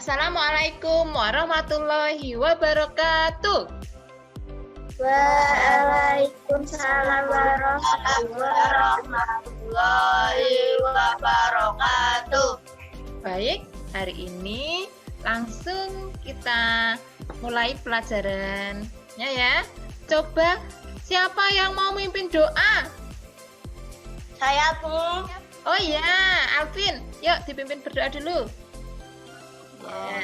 Assalamualaikum warahmatullahi wabarakatuh. Waalaikumsalam warahmatullahi wabarakatuh. Baik, hari ini langsung kita mulai pelajarannya ya. Coba siapa yang mau mimpin doa? Saya, Bu. Oh ya, Alvin, yuk dipimpin berdoa dulu. Ya.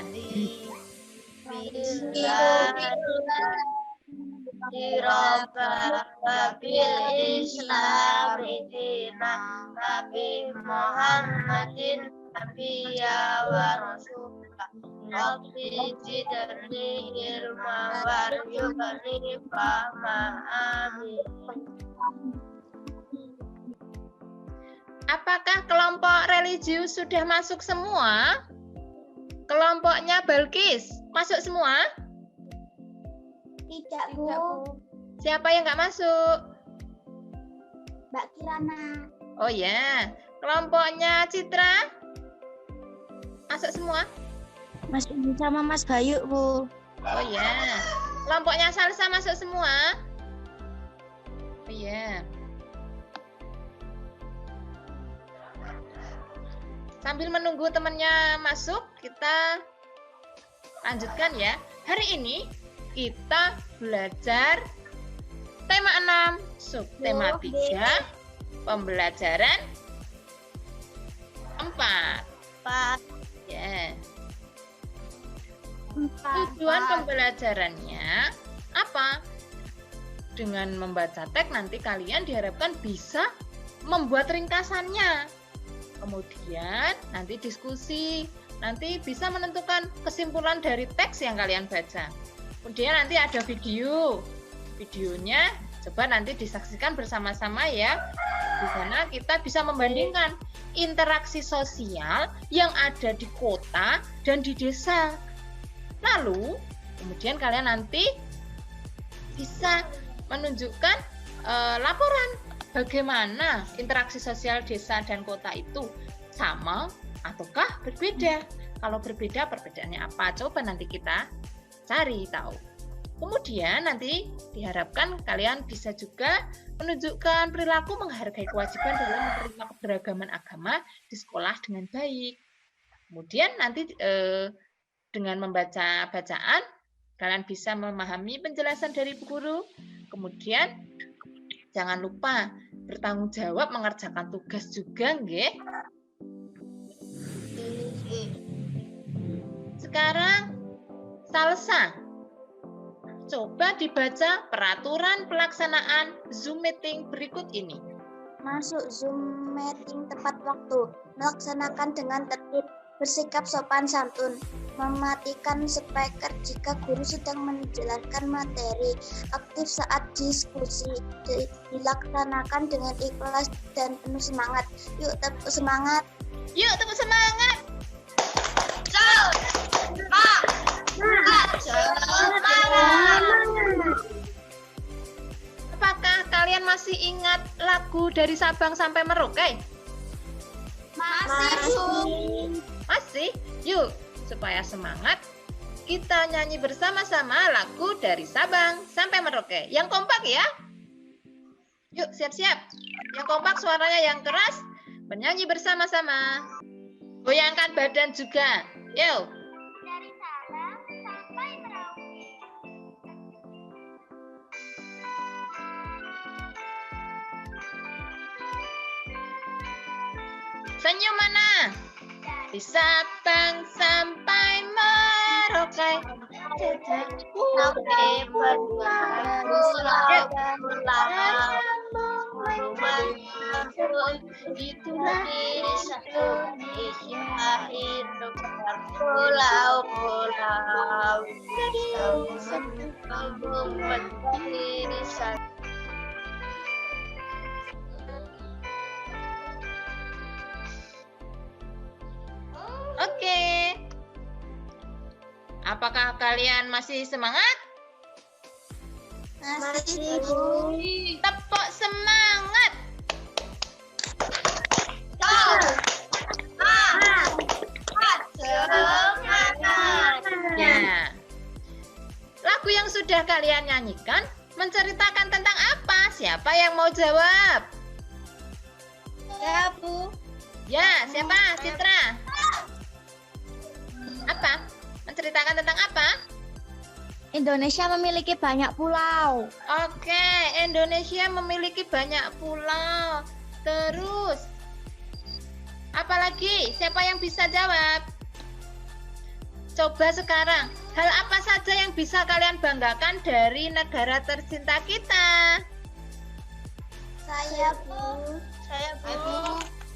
Nabi Muhammadin Nabiya wa Rasulullah. Rabbi zidni ilma warzuqni fahma. Amin. Apakah kelompok religius sudah masuk semua? Kelompoknya Balkis masuk semua? Tidak, Bu. Siapa yang nggak masuk? Mbak Kirana. Oh ya, kelompoknya Citra masuk semua? Masuk sama Mas Bayu, Bu. Oh ya, kelompoknya Salsa masuk semua? Oh ya. Sambil menunggu temannya masuk, kita lanjutkan ya. Hari ini kita belajar tema 6, subtema 3, pembelajaran 4. Ya. Tujuan pembelajarannya apa? Dengan membaca teks nanti kalian diharapkan bisa membuat ringkasannya. Kemudian nanti diskusi, nanti bisa menentukan kesimpulan dari teks yang kalian baca. Kemudian nanti ada videonya coba nanti disaksikan bersama-sama ya. Di sana kita bisa membandingkan interaksi sosial yang ada di kota dan di desa. Lalu kemudian kalian nanti bisa menunjukkan laporan bagaimana interaksi sosial desa dan kota itu, sama ataukah berbeda? Kalau berbeda, perbedaannya apa? Coba nanti kita cari tahu. Kemudian nanti diharapkan kalian bisa juga menunjukkan perilaku menghargai kewajiban dalam menerima keberagaman agama di sekolah dengan baik. Kemudian nanti dengan membaca bacaan, kalian bisa memahami penjelasan dari bu guru. Kemudian jangan lupa bertanggung jawab mengerjakan tugas juga, nggih. Sekarang Salsa, coba dibaca peraturan pelaksanaan Zoom meeting berikut ini. Masuk Zoom meeting tepat waktu, melaksanakan dengan tertib, bersikap sopan santun, mematikan speaker jika guru sedang menjelaskan materi, aktif saat diskusi, dilaksanakan dengan ikhlas dan penuh semangat. Yuk tepuk semangat. Yuk tepuk semangat. Apakah kalian masih ingat lagu dari Sabang sampai Merauke? Masih, Bu. Masih? Yuk, supaya semangat, kita nyanyi bersama-sama lagu dari Sabang sampai Merauke. Yang kompak ya. Yuk, siap-siap. Yang kompak suaranya yang keras, bernyanyi bersama-sama. Goyangkan badan juga. Yuk. Dari Sabang sampai Merauke. Senyum mana? Di Sabang sampai Merauke. Itulah Indonesia, hidup pulau-pulau, sambung menjadi satu. Oke. Apakah kalian masih semangat? Masih, Bu. Tepuk semangat. Semangat. sudah kalian nyanyikan, menceritakan tentang apa? Siapa yang mau jawab? Ya, Bu. Ya, siapa? Citra. Apa? Menceritakan tentang apa? Indonesia memiliki banyak pulau. Oke, Indonesia memiliki banyak pulau. Terus, apa lagi? Siapa yang bisa jawab? Coba sekarang, hal apa saja yang bisa kalian banggakan dari negara tercinta kita? Saya, Bu.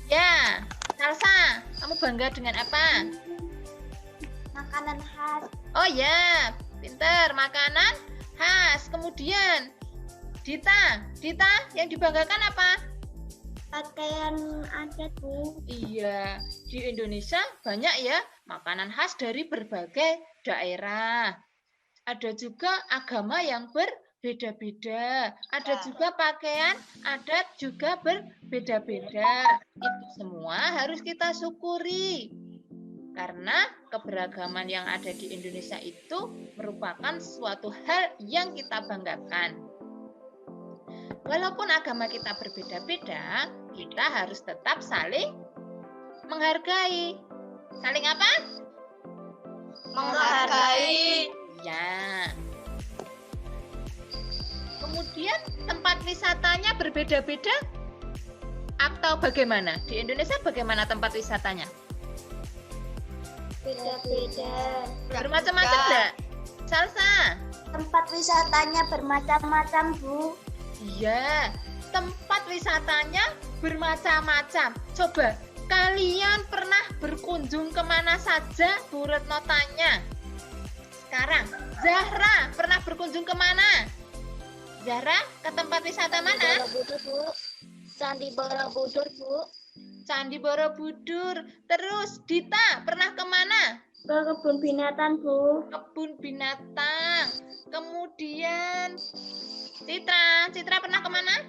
Ya, Salsa, kamu bangga dengan apa? Makanan khas. Oh ya, pinter, makanan khas. Kemudian, Dita yang dibanggakan apa? Pakaian adat, Bu. Iya, di Indonesia banyak ya makanan khas dari berbagai daerah. Ada juga agama yang berbeda-beda. Ada juga pakaian adat juga berbeda-beda. Itu semua harus kita syukuri. Karena keberagaman yang ada di Indonesia itu merupakan suatu hal yang kita banggakan. Walaupun agama kita berbeda-beda, kita harus tetap saling menghargai. Saling apa? Menghargai. Ya. Kemudian tempat wisatanya berbeda-beda atau bagaimana? Di Indonesia bagaimana tempat wisatanya? Beda-beda. Bermacam-macam enggak? Salsa. Tempat wisatanya bermacam-macam, Bu. Iya, tempat wisatanya bermacam-macam. Coba, kalian pernah berkunjung kemana saja? Bu Retno tanya. Sekarang, Zahra pernah berkunjung kemana? Zahra, ke tempat wisata mana? Borobudur, Bu. Candi Borobudur, Bu. Candi Borobudur. Terus, Dita pernah kemana? Ke kebun binatang, Bu. Kebun binatang. Kemudian, Citra pernah kemana?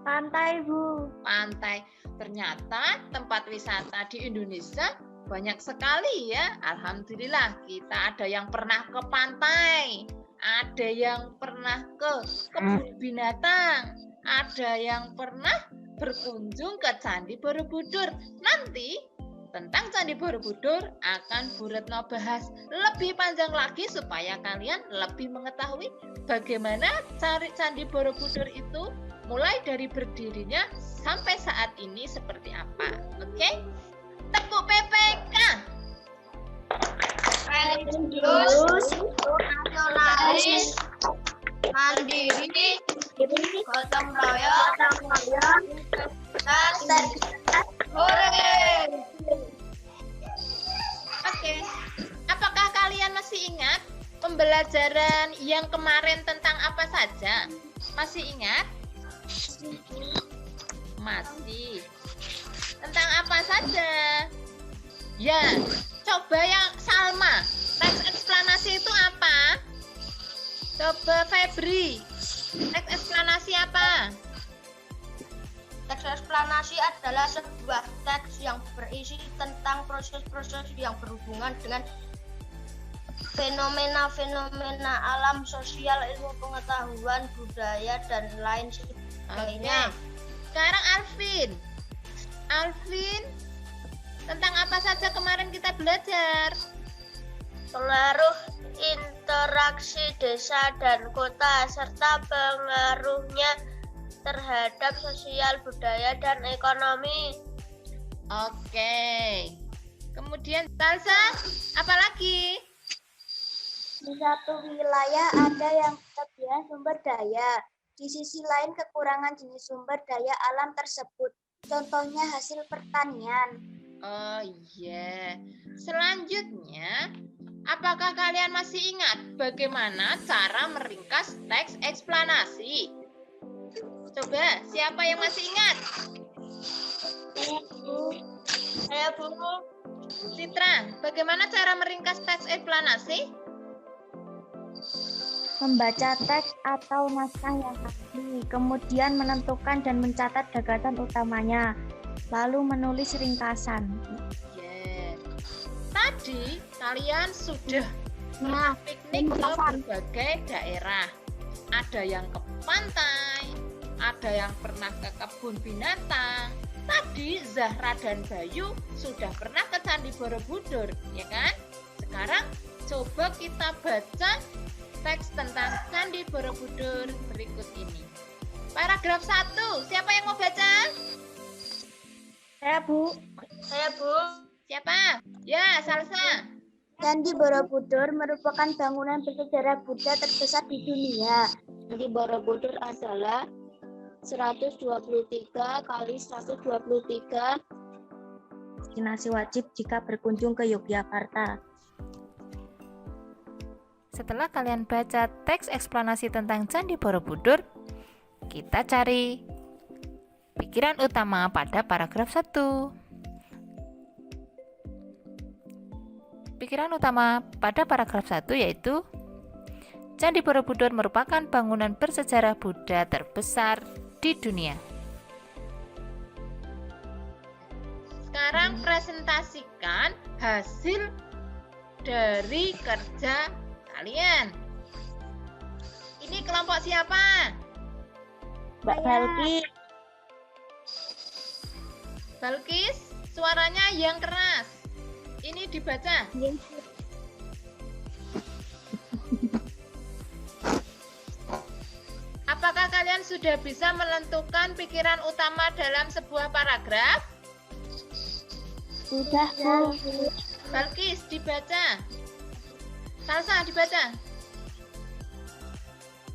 Pantai, Bu. Pantai. Ternyata tempat wisata di Indonesia banyak sekali ya. Alhamdulillah kita ada yang pernah ke pantai, ada yang pernah ke kebun binatang, ada yang pernah berkunjung ke Candi Borobudur. Nanti tentang Candi Borobudur akan Bu Retno bahas lebih panjang lagi supaya kalian lebih mengetahui bagaimana Candi Borobudur itu mulai dari berdirinya sampai saat ini seperti apa. Oke? Tepuk PPK. Religius, nasionalis, mandiri, gotong royong, dan hore. Oke. Apakah kalian masih ingat pembelajaran yang kemarin tentang apa saja? Masih ingat? Masih. Tentang apa saja? Ya, coba yang Salma. Teks eksplanasi itu apa? Coba Febri. Teks eksplanasi apa? Teks eksplanasi adalah sebuah teks yang berisi tentang proses-proses yang berhubungan dengan fenomena-fenomena alam, sosial, ilmu pengetahuan, budaya, dan lain sebagainya. Oke. Sekarang Alvin, tentang apa saja kemarin kita belajar? Pengaruh interaksi desa dan kota, serta pengaruhnya terhadap sosial, budaya, dan ekonomi. Oke. Kemudian Salsa, apa lagi? Di satu wilayah ada yang kelebihan sumber daya. Di sisi lain kekurangan jenis sumber daya alam tersebut. Contohnya hasil pertanian. Oh iya. Selanjutnya, apakah kalian masih ingat bagaimana cara meringkas teks eksplanasi? Coba, siapa yang masih ingat? Saya Bu. Citra, bagaimana cara meringkas teks eksplanasi? Membaca teks atau naskah yang asli, kemudian menentukan dan mencatat gagasan utamanya, lalu menulis ringkasan. Yeah. Tadi kalian sudah pernah piknik ke berbagai daerah. Ada yang ke pantai, ada yang pernah ke kebun binatang. Tadi Zahra dan Bayu sudah pernah ke Candi Borobudur, ya kan? Sekarang coba kita baca teks tentang Candi Borobudur berikut ini. Paragraf 1, siapa yang mau baca? Saya, Bu. Saya, Bu. Siapa? Ya, Salsa. Candi Borobudur merupakan bangunan bersejarah Buddha terbesar di dunia. Candi Borobudur adalah 123 kali 123 Destinasi wajib jika berkunjung ke Yogyakarta. Setelah kalian baca teks eksplanasi tentang Candi Borobudur, kita cari pikiran utama pada paragraf 1. Pikiran utama pada paragraf 1 yaitu Candi Borobudur merupakan bangunan bersejarah Buddha terbesar di dunia. Sekarang presentasikan hasil dari kerja kalian. Ini kelompok siapa? Mbak Balki. Balkis, suaranya yang keras. Ini dibaca. Apakah kalian sudah bisa menentukan pikiran utama dalam sebuah paragraf? Sudah, Bu. Balkis, dibaca. Salsa, dibaca.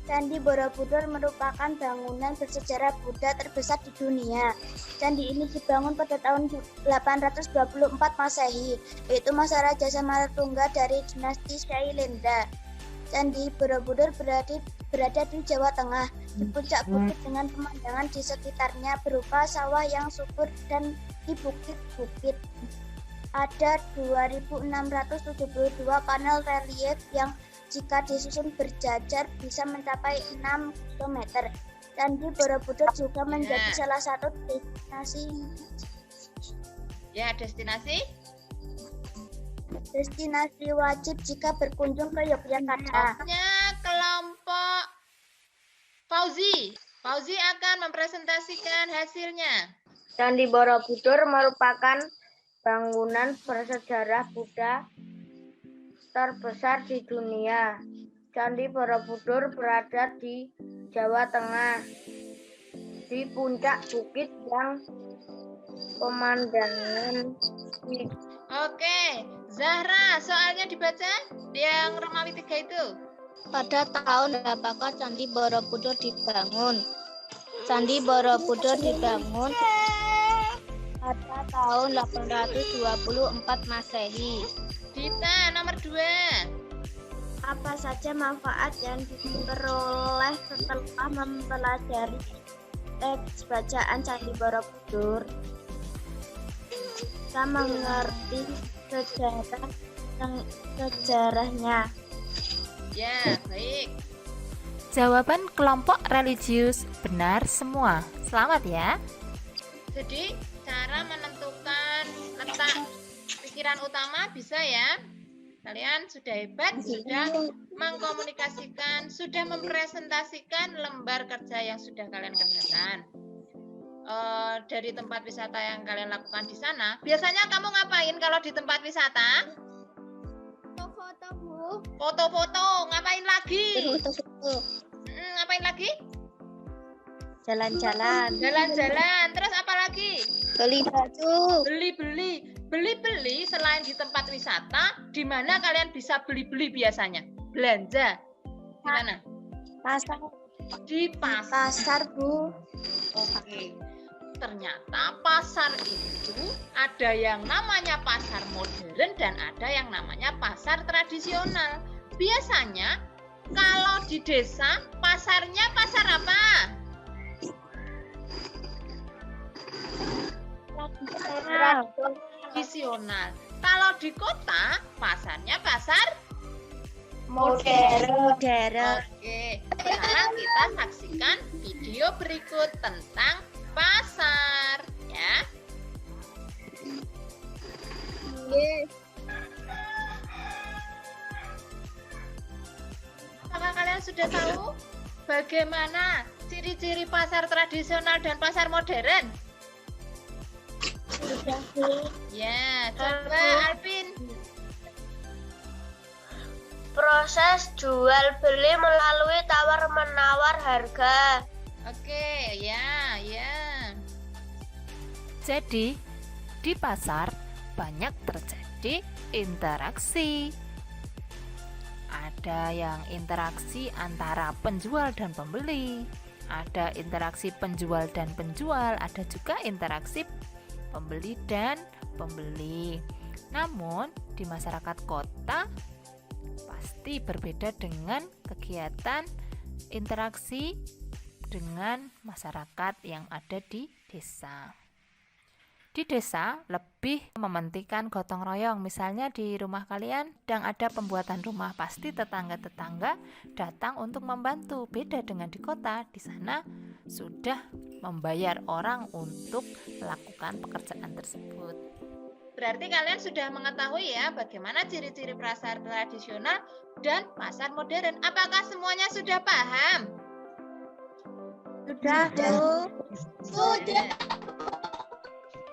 Candi Borobudur merupakan bangunan bersejarah Buddha terbesar di dunia. Candi ini dibangun pada tahun 824 Masehi, yaitu masa Raja Samartungga dari dinasti Shailendra. Candi Borobudur berada di Jawa Tengah, di puncak bukit dengan pemandangan di sekitarnya berupa sawah yang subur dan di bukit-bukit. Ada 2.672 panel relief yang jika disusun berjajar bisa mencapai 6 km. Candi Borobudur juga menjadi salah satu destinasi wajib jika berkunjung ke Yogyakarta. Kelompok Fauzi. Fauzi akan mempresentasikan hasilnya. Candi Borobudur merupakan bangunan bersejarah Buddha terbesar di dunia. Candi Borobudur berada di Jawa Tengah, di puncak bukit yang pemandangan. Oke, Zahra, soalnya dibaca yang Romawi 3 itu. Pada tahun berapakah Candi Borobudur dibangun? Candi Borobudur dibangun pada tahun 824 Masehi. Dita, nomor 2. Apa saja manfaat yang diperoleh setelah mempelajari teks bacaan Candi Borobudur? Kita mengerti sejarahnya. Ya, baik. Jawaban kelompok religius benar semua. Selamat ya. Jadi, cara menentukan letak pikiran utama bisa ya. Kalian sudah hebat, sudah mengkomunikasikan, sudah mempresentasikan lembar kerja yang sudah kalian kerjakan. Dari tempat wisata yang kalian lakukan di sana, biasanya kamu ngapain kalau di tempat wisata? Foto-foto, Bu. Foto-foto, ngapain lagi? Ngapain lagi? Jalan-jalan. Jalan-jalan, terus apa lagi? Beli baju. Beli-beli selain di tempat wisata, di mana kalian bisa beli-beli biasanya? Belanja. Di mana? Pasar. Di pasar. Pasar, Bu. Oke. Ternyata pasar itu ada yang namanya pasar modern dan ada yang namanya pasar tradisional. Biasanya kalau di desa pasarnya pasar apa? Tradisional. Kalau di kota pasarnya pasar Modern. Oke. Sekarang kita saksikan video berikut tentang pasar ya. kalian sudah tahu bagaimana ciri-ciri pasar tradisional dan pasar modern? Sudah, Bu. Ya, coba Alvin. Proses jual beli melalui tawar-menawar harga. Oke, ya. Jadi, di pasar banyak terjadi interaksi. Ada yang interaksi antara penjual dan pembeli, ada interaksi penjual dan penjual, ada juga interaksi pembeli dan pembeli. Namun, di masyarakat kota pasti berbeda dengan kegiatan interaksi dengan masyarakat yang ada di desa. Di desa lebih mementingkan gotong royong. Misalnya di rumah kalian sedang ada pembuatan rumah, pasti tetangga-tetangga datang untuk membantu. Beda dengan di kota, di sana sudah membayar orang untuk melakukan pekerjaan tersebut. Berarti kalian sudah mengetahui ya bagaimana ciri-ciri pasar tradisional dan pasar modern. Apakah semuanya sudah paham? Sudah, Bu. Sudah.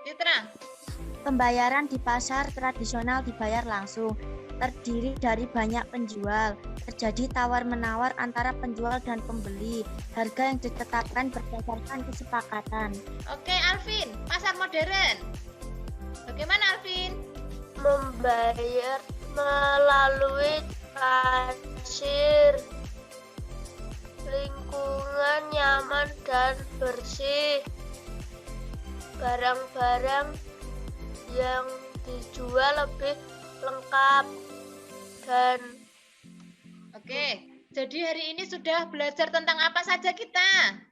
Citra, Pembayaran di pasar tradisional dibayar langsung, terdiri dari banyak penjual. Terjadi tawar-menawar antara penjual dan pembeli. Harga yang ditetapkan berdasarkan kesepakatan. oke Alvin, pasar modern. Bagaimana Alvin? Membayar melalui kasir. Lingkungan nyaman dan bersih. Barang-barang yang dijual lebih lengkap dan Oke, jadi hari ini sudah belajar tentang apa saja kita?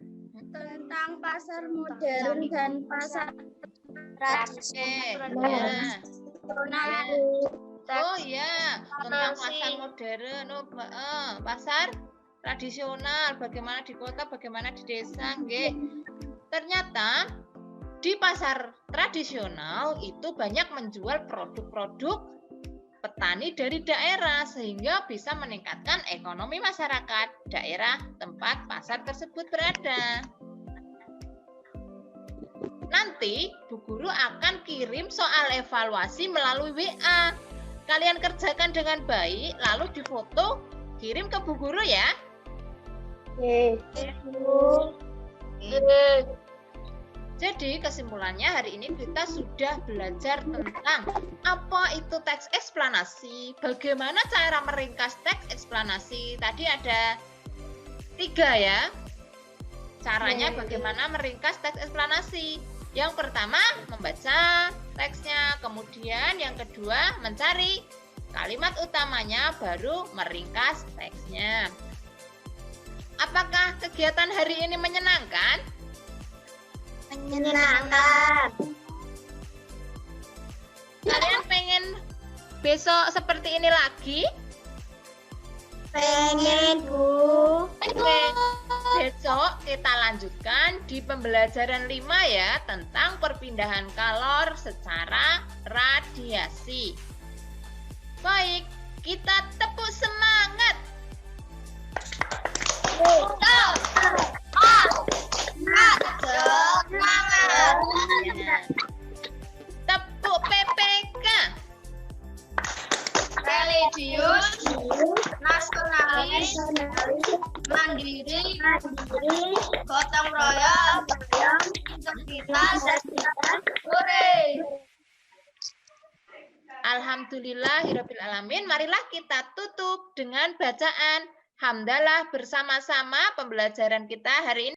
Tentang pasar modern dan pasar Oke, ya. Oh ya, tentang pasar modern, pasar tradisional, bagaimana di kota, bagaimana di desa, nggih. Ternyata di pasar tradisional itu banyak menjual produk-produk petani dari daerah sehingga bisa meningkatkan ekonomi masyarakat daerah tempat pasar tersebut berada. Nanti Bu Guru akan kirim soal evaluasi melalui WA. Kalian kerjakan dengan baik lalu difoto kirim ke Bu Guru ya. Jadi kesimpulannya hari ini kita sudah belajar tentang apa itu teks eksplanasi, bagaimana cara meringkas teks eksplanasi. Tadi ada 3 ya. Caranya bagaimana meringkas teks eksplanasi. Yang pertama membaca teksnya, kemudian yang kedua mencari kalimat utamanya, baru meringkas teksnya. Apakah kegiatan hari ini menyenangkan? Menyenangkan. Kalian pengen besok seperti ini lagi? Pengen, Bu. Oke, besok kita lanjutkan di pembelajaran 5 ya, tentang perpindahan kalor secara radiasi. Baik, kita tepuk semangat. Tepuk PPK. Religius, nasionalis, mandiri, gotong royong, integritas, hore. Alhamdulillahirabbil alamin. Marilah kita tutup dengan bacaan hamdalah bersama-sama pembelajaran kita hari ini.